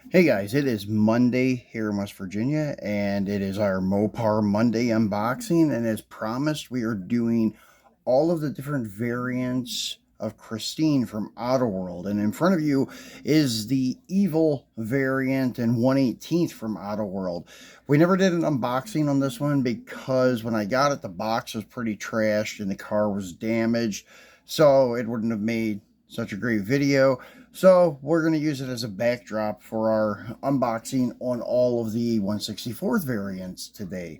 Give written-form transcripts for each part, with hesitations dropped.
Hey guys, it is Monday here in West Virginia, and it is our Mopar Monday unboxing. And as promised, we are doing all of the different variants of Christine from Autoworld. And in front of you is the Evil variant and 1/18th from Autoworld. We never did an unboxing on this one because when I got it, the box was pretty trashed and the car was damaged, so it wouldn't have made such a great video. So we're going to use it as a backdrop for our unboxing on all of the 1/64th variants today.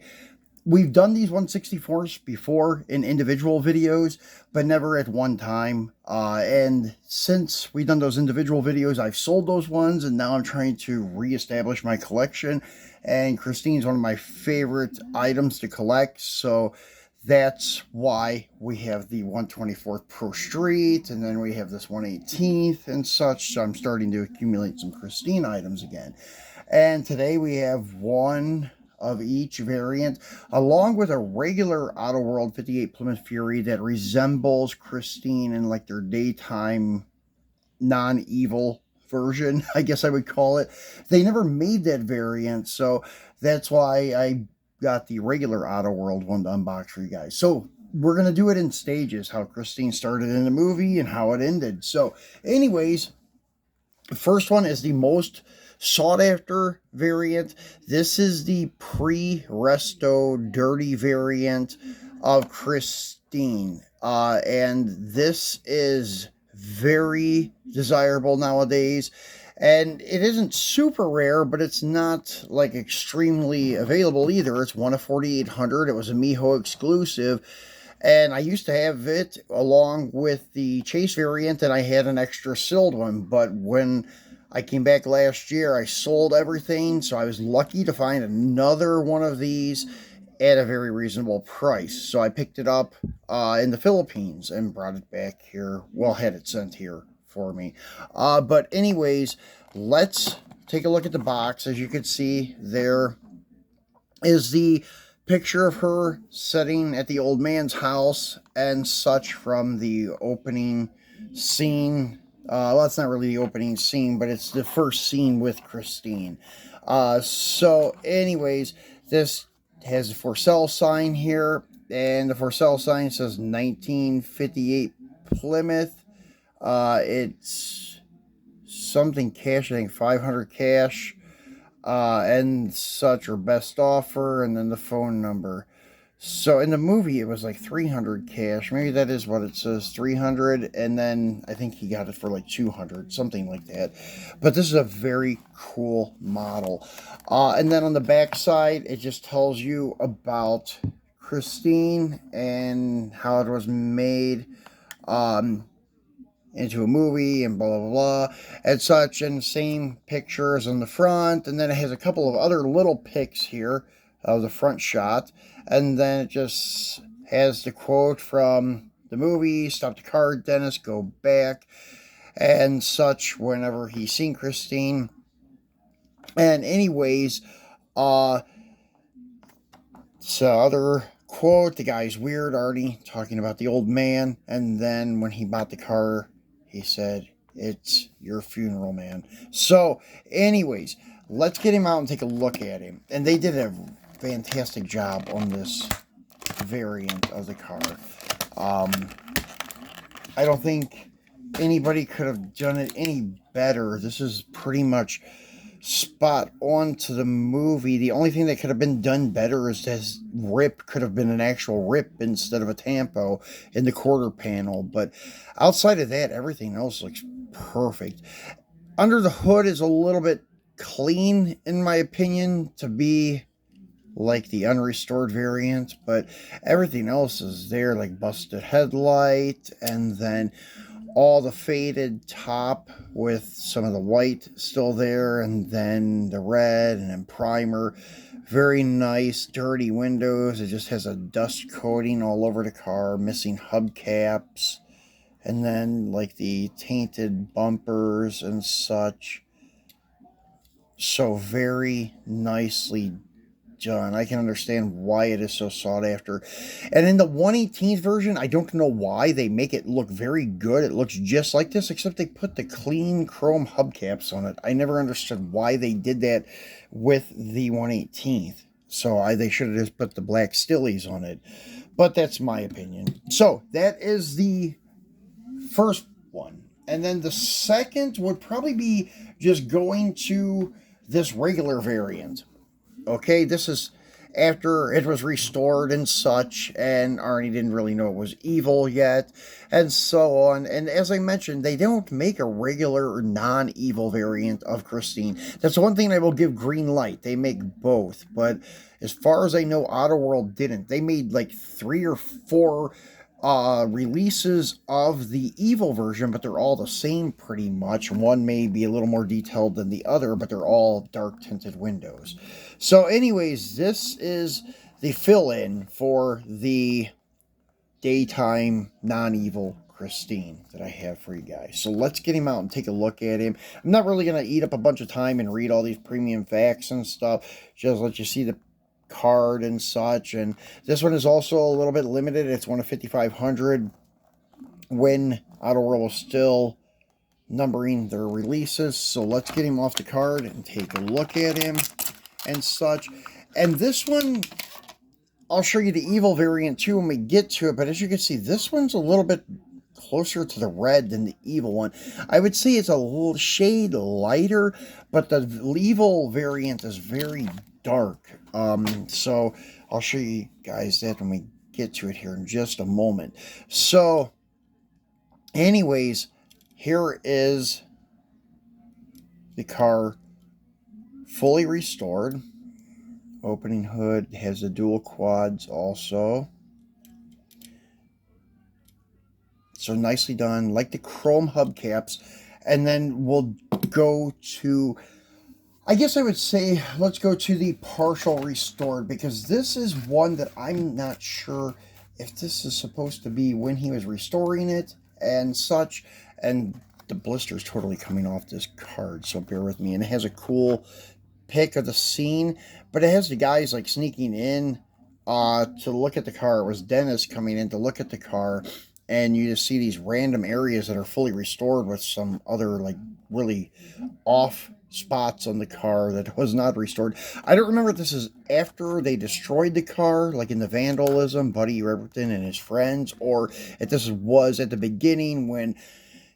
We've done these 1/64s before in individual videos, but never at one time. And since we've done those individual videos, I've sold those ones, and now I'm trying to reestablish my collection. And Christine's one of my favorite items to collect, so that's why we have the 1/24th Pro Street, and then we have this 1/18th and such. So I'm starting to accumulate some Christine items again. And today we have one of each variant, along with a regular Autoworld 58 Plymouth Fury that resembles Christine in like their daytime non-evil version, I guess I would call it. They never made that variant, so that's why I got the regular Autoworld one to unbox for you guys. So we're going to do it in stages, how Christine started in the movie and how it ended. So anyways, the first one is the most sought after variant. This is the pre-resto dirty variant of Christine. And this is very desirable nowadays. And it isn't super rare, but it's not like extremely available either. It's one of 4,800. It was a Miho exclusive. And I used to have it along with the Chase variant, and I had an extra sealed one. But when I came back last year, I sold everything, so I was lucky to find another one of these at a very reasonable price. So I picked it up in the Philippines and brought it back here. Well, had it sent here for me. But anyways, let's take a look at the box. As you can see, there is the picture of her sitting at the old man's house and such from the opening scene. Well, it's not really the opening scene, but it's the first scene with Christine. So, anyways, this has a for sale sign here, and the for sale sign says 1958 Plymouth. It's something cash, I think 500 cash. And such, or best offer, and then the phone number. So in the movie, it was like 300 cash. Maybe that is what it says, 300, and then I think he got it for like 200, something like that. But this is a very cool model. And then on the back side, it just tells you about Christine and how it was made. Into a movie and blah blah blah and such, and the same pictures on the front, and then it has a couple of other little pics here of the front shot, and then it just has the quote from the movie, "Stop the car, Dennis, go back," and such, whenever he's seen Christine. And anyways, uh so other quote, the guy's weird, already talking about the old man, and then when he bought the car, he said, "It's your funeral, man." So, anyways, let's get him out and take a look at him. And they did a fantastic job on this variant of the car. Um, I don't think anybody could have done it any better. This is pretty much spot on to the movie. The only thing that could have been done better is his rip could have been an actual rip instead of a tampo in the quarter panel. But outside of that, everything else looks perfect. Under the hood is a little bit clean, in my opinion, to be like the unrestored variant, but everything else is there, like busted headlight, and then all the faded top with some of the white still there, and then the red, and then primer. Very nice dirty windows. It just has a dust coating all over the car, missing hubcaps, and then like the tainted bumpers and such. So very nicely done. I can understand why it is so sought after. And in the 118th version, I don't know why they make it look very good. It looks just like this, except they put the clean chrome hubcaps on it. I never understood why they did that with the 118th. So they should have just put the black stillies on it. But that's my opinion. So that is the first one. And then the second would probably be just going to this regular variant. Okay, this is after it was restored and such, and Arnie didn't really know it was evil yet, and so on. And as I mentioned, they don't make a regular or non-evil variant of Christine. That's one thing I will give green light. They make both, but as far as I know, Autoworld didn't. They made like 3 or 4 releases of the evil version, but they're all the same pretty much. One may be a little more detailed than the other, but they're all dark tinted windows. So anyways, this is the fill-in for the daytime non-evil Christine that I have for you guys. So let's get him out and take a look at him. I'm not really going to eat up a bunch of time and read all these premium facts and stuff. Just let you see the card and such. And this one is also a little bit limited. It's one of 5,500 when Autoworld was still numbering their releases. So let's get him off the card and take a look at him and such. And this one, I'll show you the evil variant too when we get to it, but as you can see, this one's a little bit closer to the red than the evil one. I would say it's a little shade lighter, but the evil variant is very dark. So I'll show you guys that when we get to it here in just a moment. So anyways, here is the car fully restored. Opening hood has the dual quads also. So nicely done, like the chrome hubcaps. And then we'll go to, I guess I would say, let's go to the partial restored, because this is one that I'm not sure if this is supposed to be when he was restoring it and such. And the blister's totally coming off this card, so bear with me. And it has a cool pic of the scene, but it has the guys like sneaking in to look at the car. It was Dennis coming in to look at the car, and you just see these random areas that are fully restored with some other like really off spots on the car that was not restored. I don't remember if this is after they destroyed the car, like in the vandalism, Buddy Riverton and his friends, or if this was at the beginning when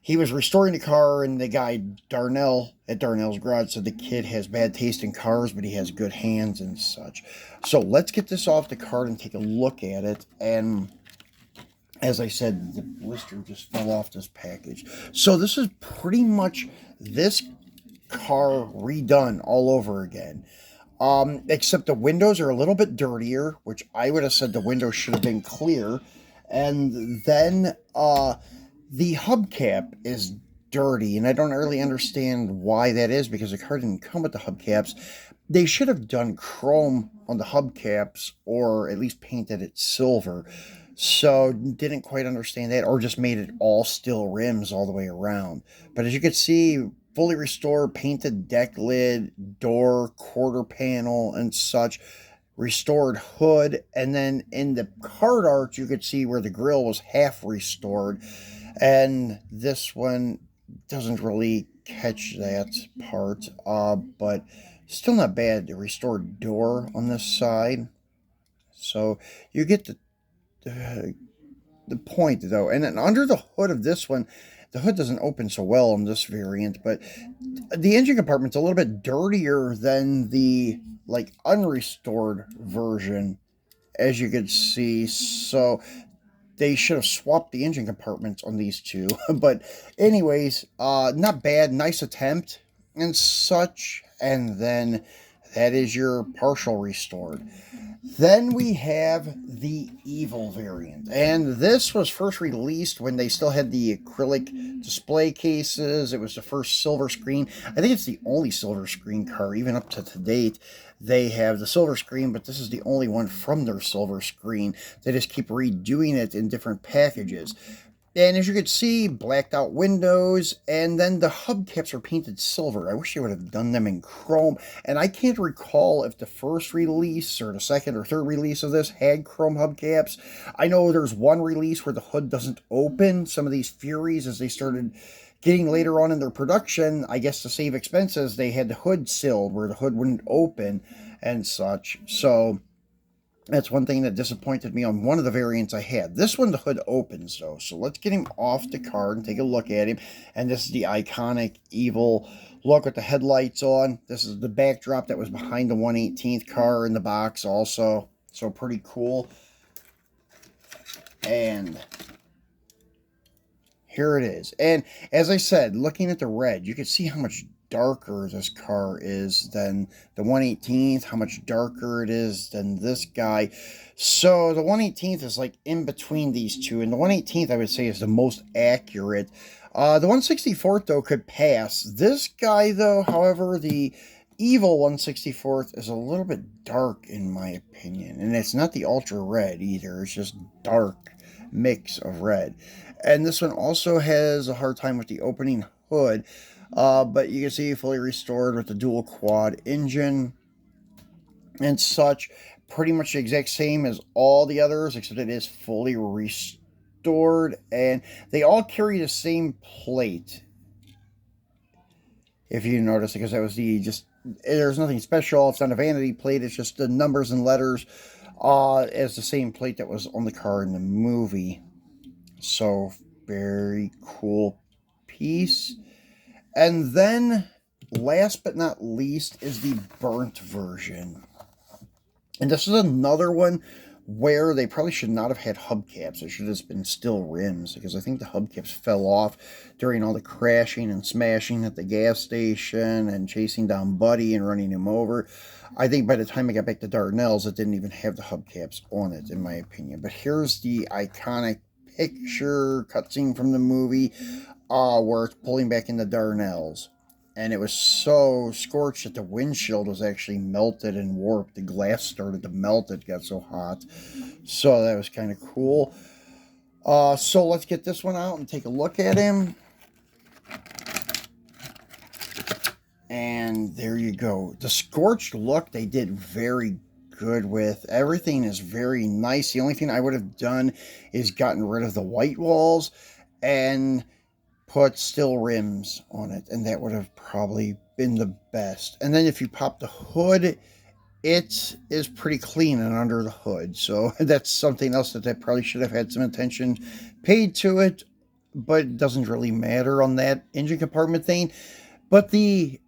he was restoring the car, and the guy, Darnell, at Darnell's garage, said the kid has bad taste in cars, but he has good hands and such. So let's get this off the card and take a look at it. And as I said, the blister just fell off this package. So this is pretty much this car redone all over again. Except the windows are a little bit dirtier, which I would have said the windows should have been clear. And then, the hubcap is dirty, and I don't really understand why that is, because the car didn't come with the hubcaps. They should have done chrome on the hubcaps, or at least painted it silver. So didn't quite understand that, or just made it all steel rims all the way around. But as you can see, fully restored, painted deck lid, door, quarter panel, and such. Restored hood, and then in the card art you could see where the grille was half restored, and this one doesn't really catch that part, but still not bad. The restored door on this side, so you get the point though. And then under the hood of this one, the hood doesn't open so well on this variant, but the engine compartment's a little bit dirtier than the like unrestored version, as you can see. So they should have swapped the engine compartments on these two. But anyways, not bad, nice attempt and such. And then that is your partial restored. Then we have the evil variant, and this was first released when they still had the acrylic display cases. It was the first silver screen. I think it's the only silver screen car, even up to date. They have the silver screen, but this is the only one from their silver screen. They just keep redoing it in different packages. And as you can see, blacked out windows, and then the hubcaps are painted silver. I wish they would have done them in chrome. And I can't recall if the first release or the second or third release of this had chrome hubcaps. I know there's one release where the hood doesn't open. Some of these Furies, as they started getting later on in their production, I guess to save expenses, they had the hood sealed where the hood wouldn't open and such. So that's one thing that disappointed me on one of the variants I had. This one, the hood opens, though. So let's get him off the car and take a look at him. And this is the iconic evil look with the headlights on. This is the backdrop that was behind the 118th car in the box also. So pretty cool. And here it is. And as I said, looking at the red, you can see how much darker this car is than the 118th, how much darker it is than this guy. So the 118th is like in between these two, and the 118th I would say is the most accurate. The 164th though could pass. This guy though, however, the evil 164th is a little bit dark in my opinion, and it's not the ultra red either. It's just dark mix of red. And this one also has a hard time with the opening hood. But you can see fully restored with the dual quad engine and such. Pretty much the exact same as all the others, except it is fully restored. And they all carry the same plate, if you notice, because that was there's nothing special. It's not a vanity plate. It's just the numbers and letters as the same plate that was on the car in the movie. So, very cool piece. And then, last but not least, is the burnt version. And this is another one where they probably should not have had hubcaps. It should have been steel rims, because I think the hubcaps fell off during all the crashing and smashing at the gas station and chasing down Buddy and running him over. I think by the time I got back to Dardanelles, it didn't even have the hubcaps on it, in my opinion. But here's the iconic picture cutscene from the movie where it's pulling back into Dardanelles. And it was so scorched that the windshield was actually melted and warped. The glass started to melt. It got so hot. So that was kind of cool. So let's get this one out and take a look at him. And there you go. The scorched look they did very good with. Everything is very nice. The only thing I would have done is gotten rid of the white walls and put steel rims on it, and that would have probably been the best. And then if you pop the hood, it is pretty clean and under the hood, so that's something else that I probably should have had some attention paid to it, but it doesn't really matter on that engine compartment thing. But the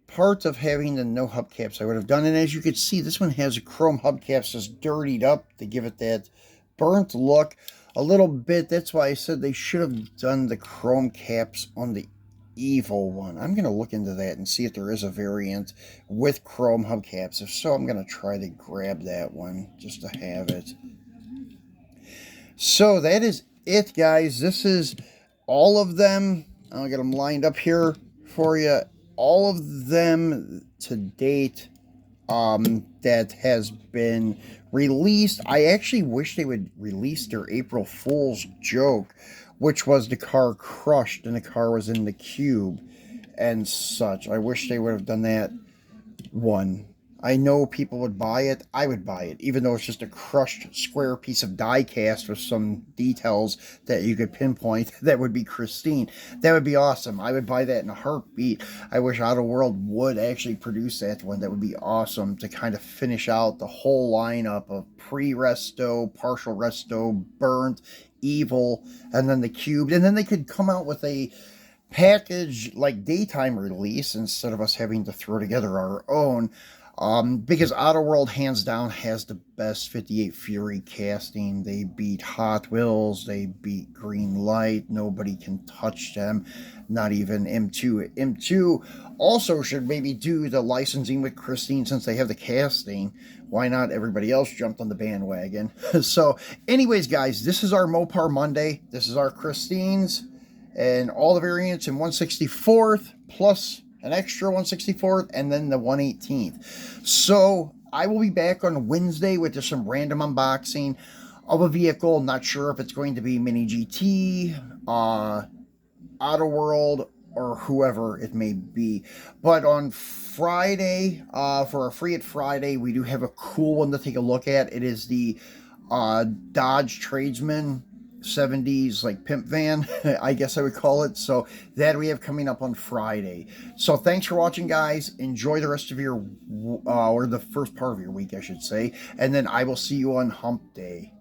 part of having the no hubcaps I would have done, and as you can see, this one has chrome hubcaps just dirtied up to give it that burnt look a little bit. That's why I said they should have done the chrome caps on the evil one. I'm going to look into that and see if there is a variant with chrome hubcaps. If so, I'm going to try to grab that one just to have it. So that is it, guys. This is all of them. I'll get them lined up here for you. All of them to date that has been released. I actually wish they would release their April Fool's joke, which was the car crushed and the car was in the cube and such. I wish they would have done that one. I know people would buy it. I would buy it, even though it's just a crushed square piece of die cast with some details that you could pinpoint. That would be Christine. That would be awesome. I would buy that in a heartbeat. I wish Autoworld would actually produce that one. That would be awesome to kind of finish out the whole lineup of pre-resto, partial resto, burnt, evil, and then the cubed. And then they could come out with a package like daytime release instead of us having to throw together our own. Because Autoworld hands down has the best 58 Fury casting. They beat Hot Wheels, they beat Green Light, nobody can touch them, not even M2. M2 also should maybe do the licensing with Christine since they have the casting. Why not everybody else jumped on the bandwagon? So anyways, guys, this is our Mopar Monday. This is our Christines and all the variants in 164th plus an extra 164th, and then the 118th. So I will be back on Wednesday with just some random unboxing. of a vehicle. Not sure if it's going to be Mini GT, Autoworld, or whoever it may be. But on Friday, for our Free It Friday, we do have a cool one to take a look at. It is the Dodge Tradesman 70s like pimp van, I guess I would call it. So that we have coming up on Friday. So thanks for watching, guys. Enjoy the rest of your or the first part of your week, I should say, and then I will see you on Hump Day.